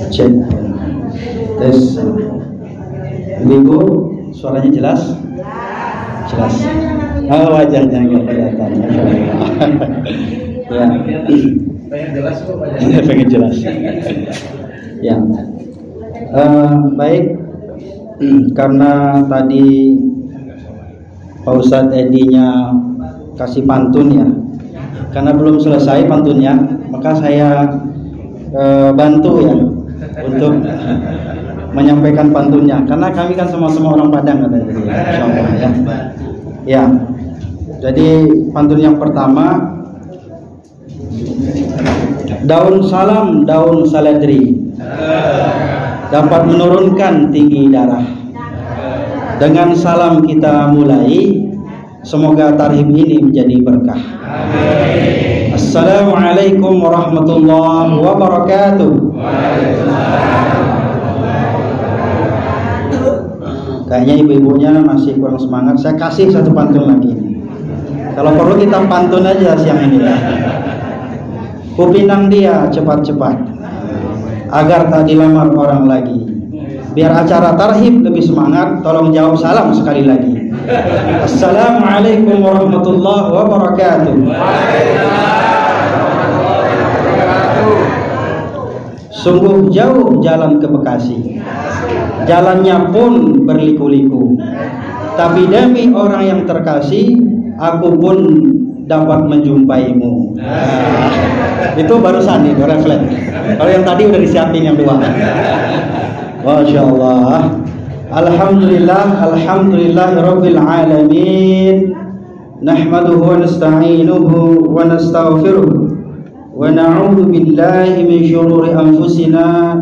Cek. Tes. Ibu, suaranya jelas? Jelas. Oh, wajahnya nggak kelihatan. Ya. Pengen jelas kok Pak. Pengen jelas. Ya. Baik. Karena tadi Pak Ustadz Edinya kasih pantun ya. Karena belum selesai pantunnya, maka saya bantu ya untuk menyampaikan pantunnya. Karena kami kan sama-sama orang Padang katanya, insyaallah ya. Ya. Jadi pantun yang pertama, daun salam, daun saladri dapat menurunkan tinggi darah. Dengan salam kita mulai, semoga tarhib ini menjadi berkah. Amin. Assalamualaikum warahmatullahi wabarakatuh. Kayaknya ibu-ibunya masih kurang semangat. Saya kasih satu pantun lagi. Kalau perlu kita pantun aja siang ini. Kupinang dia cepat-cepat agar tak dilamar orang lagi. Biar acara tarhib lebih semangat, tolong jawab salam sekali lagi. Assalamualaikum warahmatullahi wabarakatuh. Sungguh jauh jalan ke Bekasi, jalannya pun berliku-liku, tapi demi orang yang terkasih, aku pun dapat menjumpaimu. Itu barusan itu refleks. Kalau yang tadi udah disiapin yang dua. Masya Allah. Alhamdulillah, alhamdulillah rabbil alamin. Nahmaduhu wa nasta'inuhu wa nastaghfiruh wa na'udzu billahi min shururi anfusina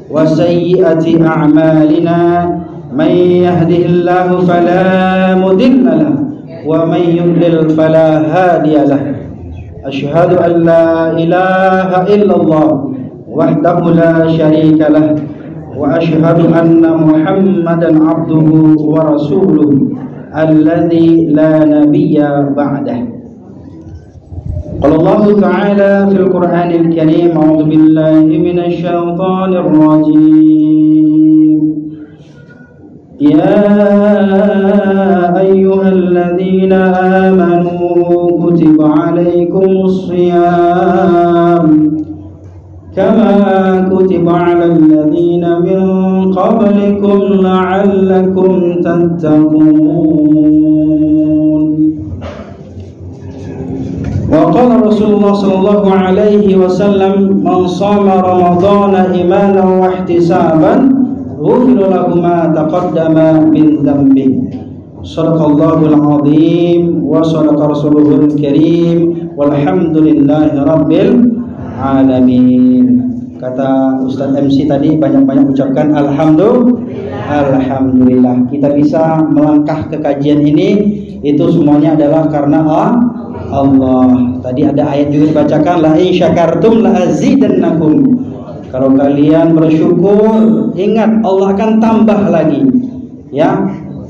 wa sayyiati a'malina. Man yahdihillahu fala mudilla lahu wa man yudlil fala hadiya lahu. Asyhadu an la ilaha illallah wahdahu la syarika lahu wa asyhadu anna Muhammadan abduhu wa rasuluhu alladzi la nabiyya ba'dah. Qala Allah ta'ala fil Qur'anil Karim, a'udzu billahi minasy syaithanir rajim. Ya ayyuhalladzina amanu kutiba 'alaikumus shiyam kama kutiba 'alal ladzina min qablikum la'allakum tattaqun. Wa qala Rasulullah sallallahu alaihi wasallam, man shama ramadhana imanan wa ihtisaban ghufira lahu ma taqaddama min dhanbi. Shadaqallahul azim wa shadaqa rasuluhul karim walhamdulillahi rabbil alamin. Kata Ustadz MC tadi, banyak-banyak ucapkan alhamdulillah. Kita bisa melangkah ke kajian ini, itu semuanya adalah karena Allah. Tadi ada ayat juga dibacakan, la in syakartum la azidannakum. Kalau kalian bersyukur, ingat Allah akan tambah lagi. Ya,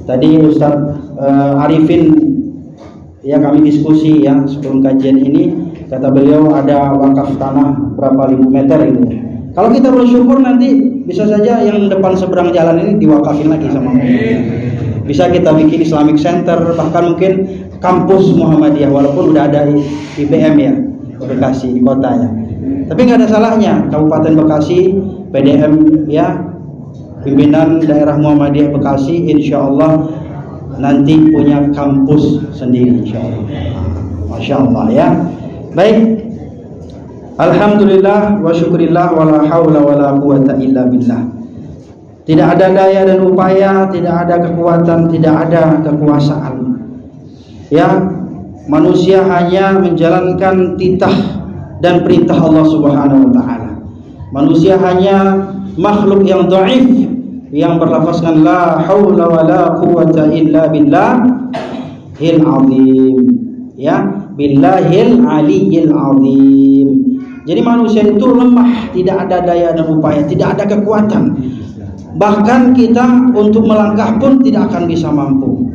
tadi Ustadz Arifin ya, kami diskusi ya sebelum kajian ini. Kata beliau ada wakaf tanah berapa ribu meter itu. Kalau kita bersyukur nanti bisa saja yang depan seberang jalan ini diwakafin lagi sama Allah. Bisa kita bikin Islamic Center, bahkan mungkin kampus Muhammadiyah, walaupun udah ada IPM ya di Bekasi, di kotanya. Tapi nggak ada salahnya Kabupaten Bekasi, PDM ya, pimpinan daerah Muhammadiyah Bekasi, insya Allah nanti punya kampus sendiri, insya Allah. Masya Allah ya. Baik, alhamdulillah wa syukurillah wa la hawla wa la quwata illa billah. Tidak ada daya dan upaya, tidak ada kekuatan, tidak ada kekuasaan. Ya, manusia hanya menjalankan titah dan perintah Allah Subhanahu wa taala. Manusia hanya makhluk yang dhaif yang berlafazkan la haula wa la quwata illa billahil azim. Ya, billahil aliyyil azim. Jadi manusia itu lemah, tidak ada daya dan upaya, tidak ada kekuatan. Bahkan kita untuk melangkah pun tidak akan bisa mampu.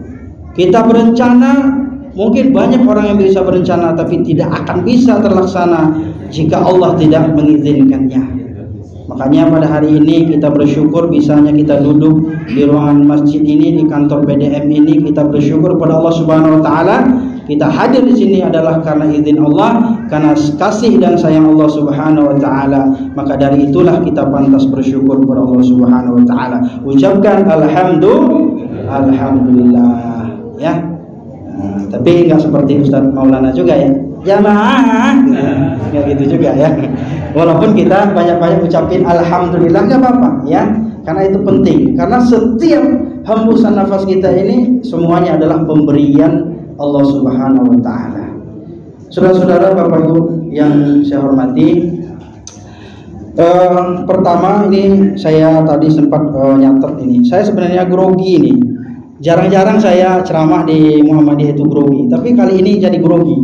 Kita berencana, mungkin banyak orang yang bisa berencana, tapi tidak akan bisa terlaksana jika Allah tidak mengizinkannya. Makanya pada hari ini kita bersyukur bisanya kita duduk di ruangan masjid ini, di kantor PDM ini, kita bersyukur pada Allah Subhanahu wa taala. Kita hadir di sini adalah karena izin Allah, karena kasih dan sayang Allah Subhanahu wa taala. Maka dari itulah kita pantas bersyukur kepada Allah Subhanahu wa taala. Ucapkan alhamdulillah ya. Tapi enggak seperti Ustaz Maulana juga ya. Jamaah nggak gitu juga ya. Walaupun kita banyak-banyak ucapin alhamdulillah nggak apa-apa ya, karena itu penting, karena setiap hembusan nafas kita ini semuanya adalah pemberian Allah Subhanahu wa taala. Saudara-saudara, Bapak Ibu yang saya hormati, pertama ini saya tadi sempat nyatet ini, saya sebenarnya grogi ini. Jarang-jarang saya ceramah di Muhammadiyah itu grogi, tapi kali ini jadi grogi.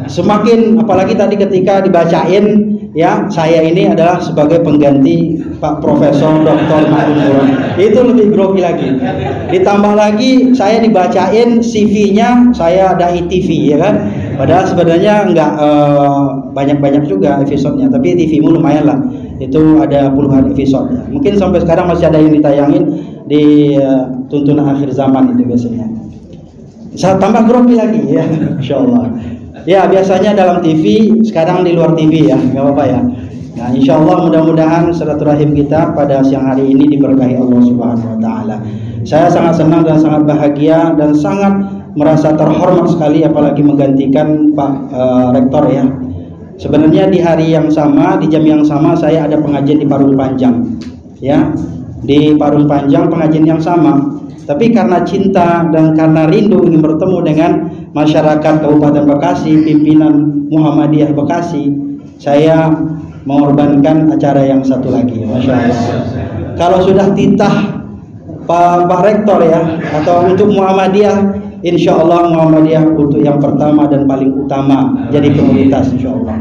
Semakin, apalagi tadi ketika dibacain ya, saya ini adalah sebagai pengganti Pak Profesor Dr. Ma'ruf, itu lebih grogi lagi. Ditambah lagi saya dibacain CV-nya saya dai TV ya kan. Padahal sebenarnya enggak banyak-banyak juga episodenya, tapi TV-mu lumayan lah. Itu ada puluhan episode ya. Mungkin sampai sekarang masih ada yang ditayangin di tuntunan akhir zaman itu biasanya. Saya tambah grogi lagi ya, insyaallah. Ya biasanya dalam TV, sekarang di luar TV ya, nggak apa-apa ya. Nah insyaallah mudah-mudahan silaturahim kita pada siang hari ini diberkahi Allah Subhanahu wa taala. Saya sangat senang dan sangat bahagia dan sangat merasa terhormat sekali, apalagi menggantikan Pak Rektor ya. Sebenarnya di hari yang sama, di jam yang sama saya ada pengajian di Parung Panjang ya. Di Parung Panjang pengajian yang sama, tapi karena cinta dan karena rindu ingin bertemu dengan masyarakat Kabupaten Bekasi, pimpinan Muhammadiyah Bekasi, saya mengorbankan acara yang satu lagi. Masya Allah. Kalau sudah titah Pak Rektor ya, atau untuk Muhammadiyah, insya Allah Muhammadiyah untuk yang pertama dan paling utama jadi prioritas insya Allah.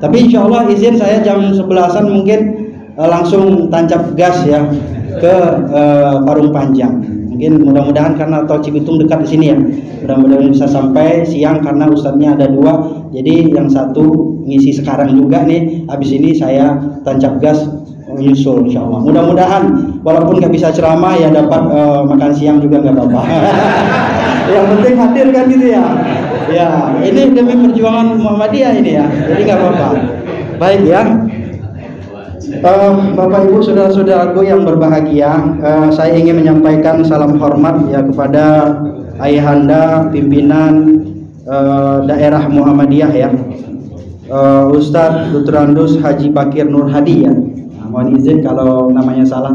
Tapi insya Allah izin saya jam 11-an mungkin langsung tancap gas ya ke Parung Panjang. Mungkin mudah-mudahan karena tol Cibitung dekat di sini ya, mudah-mudahan bisa sampai siang karena ustadznya ada 2, jadi yang satu ngisi sekarang juga nih, habis ini saya tancap gas menyusul insya Allah. Mudah-mudahan walaupun nggak bisa ceramah ya dapat makan siang juga nggak apa-apa. Yang penting hadir kan gitu ya. Ya ini demi perjuangan Muhammadiyah ini ya, jadi nggak apa-apa. Baik ya. Bapak Ibu saudara-saudaraku yang berbahagia, saya ingin menyampaikan salam hormat ya kepada ayahanda pimpinan daerah Muhammadiyah ya, Ustadz Dr. Haji Bakir Nur Hadi ya. Nah, mohon izin kalau namanya salah,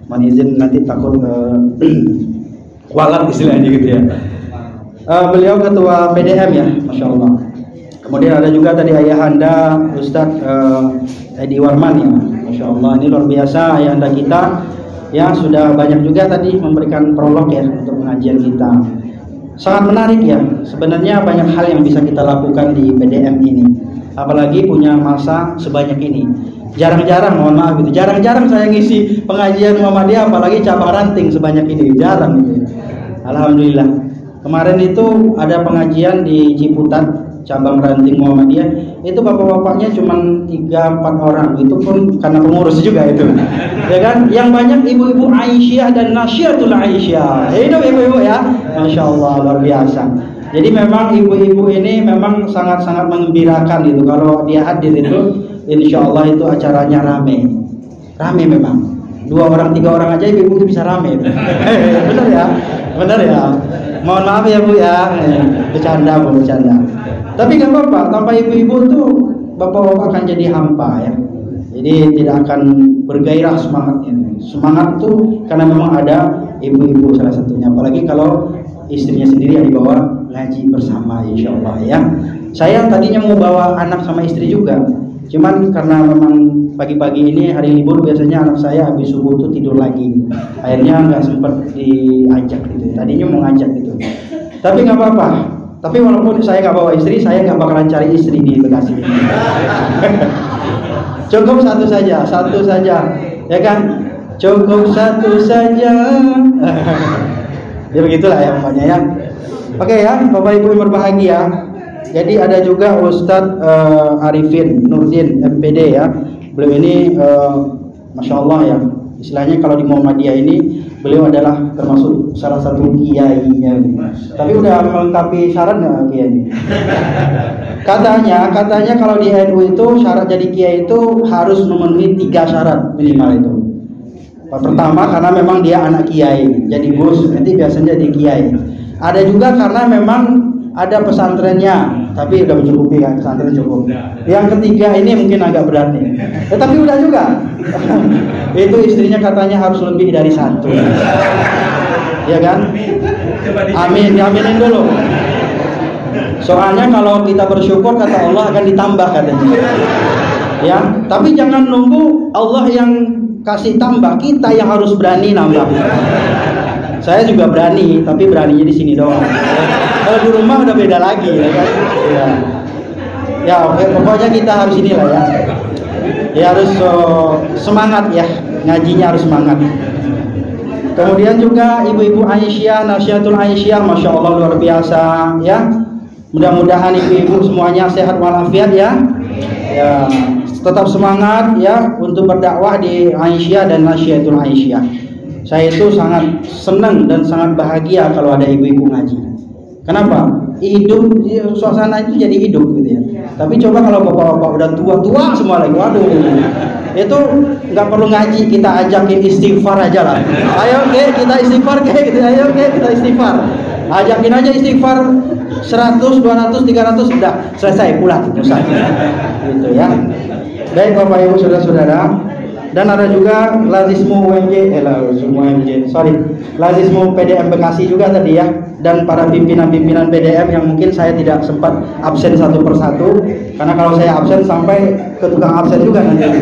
mohon izin nanti takut kualat istilahnya gitu ya. Beliau ketua PDM ya, Masya Allah. Kemudian ada juga tadi ayahanda Ustadz Edi Warman ya, Masya Allah, ini luar biasa ayahanda kita ya, sudah banyak juga tadi memberikan prolog ya untuk pengajian kita. Sangat menarik ya, sebenarnya banyak hal yang bisa kita lakukan di PDM ini, apalagi punya masa sebanyak ini. Jarang-jarang, mohon maaf gitu, jarang-jarang saya ngisi pengajian Muhammadiyah apalagi cabang ranting sebanyak ini, jarang gitu. Alhamdulillah. Kemarin itu ada pengajian di Ciputat cabang ranting Muhammadiyah, itu bapak-bapaknya cuma 3-4 orang, itu pun karena pengurus juga itu ya kan. Yang banyak ibu-ibu Aisyah dan Nasyatul Aisyah, itu ibu-ibu ya, Masya Allah, luar biasa. Jadi memang ibu-ibu ini memang sangat-sangat mengembirakan itu, kalau dia hadir itu insya Allah itu acaranya rame memang. 2 orang 3 orang aja ibu-ibu itu bisa rame. Bener ya, bener ya. Mohon maaf ya Bu ya, bercanda Bu, bercanda. Tapi nggak apa-apa, tanpa ibu-ibu tuh bapak-bapak akan jadi hampa ya. Jadi tidak akan bergairah semangatnya. Semangat tuh karena memang ada ibu-ibu salah satunya. Apalagi kalau istrinya sendiri yang dibawa ngaji bersama, insya Allah ya. Saya tadinya mau bawa anak sama istri juga, cuman karena memang pagi-pagi ini hari libur, biasanya anak saya habis subuh tuh tidur lagi. Akhirnya nggak sempat diajak gitu. Tadinya mau ngajak gitu. Tapi nggak apa-apa. Tapi walaupun saya nggak bawa istri, saya nggak bakalan cari istri di Bekasi. Cukup satu saja, ya kan? Cukup satu saja. Ya begitulah ya pokoknya ya. Oke ya, Bapak Ibu yang berbahagia. Jadi ada juga Ustadz Arifin Nurdin MPD ya. Beliau ini Masya Allah ya. Istilahnya kalau di Muhammadiyah ini beliau adalah termasuk salah satu kiainya. Tapi udah melengkapi syarat nggak kiai ini? Katanya kalau di NU itu syarat jadi kiai itu harus memenuhi 3 syarat minimal itu. Pertama karena memang dia anak kiai, jadi bos nanti biasanya jadi kiai. Ada juga karena memang ada pesantrennya, tapi udah mencukupi kan, pesantren cukup. Yang ketiga ini mungkin agak berat nih, tapi udah juga. Itu istrinya katanya harus lebih dari 1, ya kan? Amin, diaminin dulu. Soalnya kalau kita bersyukur kata Allah akan ditambah katanya. Ya, tapi jangan nunggu Allah yang kasih tambah, kita yang harus berani nambah. Saya juga berani, tapi beraninya di sini doang. Kalau di rumah udah beda lagi, ya kan? Ya, pokoknya kita harus inilah ya. Ya harus semangat ya, ngajinya harus semangat. Kemudian juga ibu-ibu Aisyah, Nasihatul Aisyah, Masya Allah luar biasa ya. Mudah-mudahan ibu-ibu semuanya sehat walafiat ya. Ya, tetap semangat ya untuk berdakwah di Aisyah dan Nasihatul Aisyah. Saya itu sangat senang dan sangat bahagia kalau ada ibu-ibu ngaji. Kenapa? Hidup, suasana itu jadi hidup gitu ya. Tapi coba kalau bapak-bapak udah tua-tua semua lagi, waduh, itu nggak perlu ngaji, kita ajakin istighfar aja lah. Ayo kita istighfar gitu, ayo kita istighfar. Ajakin aja istighfar 100, 200, 300 udah selesai pulang selesai. Gitu ya. Baik Bapak Ibu saudara-saudara. Dan ada juga lazismu lazismu PDM Bekasi juga tadi ya, dan para pimpinan-pimpinan PDM yang mungkin saya tidak sempat absen satu persatu, karena kalau saya absen sampai ke tukang absen juga nanti kan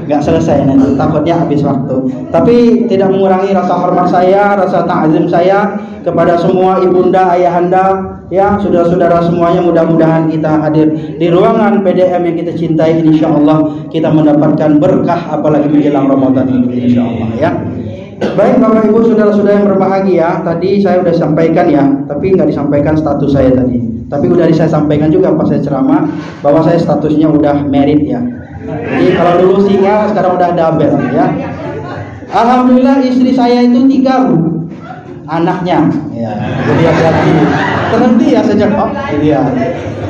nggak selesai nanti, takutnya habis waktu. Tapi tidak mengurangi rasa hormat saya, rasa ta'zim saya kepada semua ibunda, ayahanda, ya saudara-saudara semuanya. Mudah-mudahan kita hadir di ruangan PDM yang kita cintai, insya Allah kita mendapatkan berkah apalagi menjelang Ramadan ini insya Allah ya. Baik Bapak Ibu saudara-saudara yang berbahagia, tadi saya sudah sampaikan ya, tapi nggak disampaikan status saya tadi. Tapi udah saya sampaikan juga pas saya ceramah bahwa saya statusnya udah married ya. Jadi kalau dulu singa, sekarang udah double ya. Alhamdulillah istri saya itu 3 anaknya ya. Jadi hati-hati. Terhenti ya sejak ya.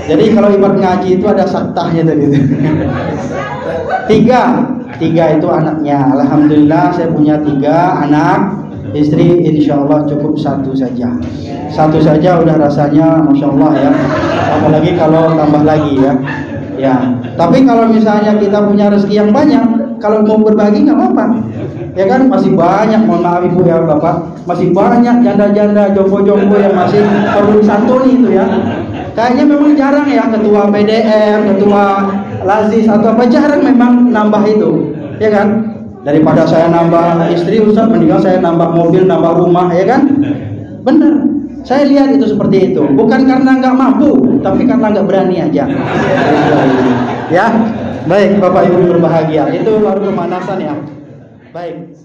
Jadi kalau ibarat ngaji itu ada saktahnya tadi. 3 itu anaknya. Alhamdulillah saya punya 3 anak. Istri insya Allah cukup 1 saja. 1 saja udah rasanya Masya Allah ya. Apalagi kalau tambah lagi ya. Ya. Tapi kalau misalnya kita punya rezeki yang banyak, kalau mau berbagi nggak apa-apa. Ya kan masih banyak, mohon maaf Ibu ya Bapak, masih banyak janda-janda, jompo-jompo yang masih perlu disantuni itu ya. Kayaknya memang jarang ya ketua PDM, ketua Lazis atau apa, jarang memang nambah itu, ya kan? Daripada saya nambah istri, Ustaz, mendingan saya nambah mobil, nambah rumah, ya kan? Bener, saya lihat itu seperti itu. Bukan karena nggak mampu, tapi karena nggak berani aja. Ya, baik Bapak Ibu berbahagia. Itu baru pemanasan ya. Baik.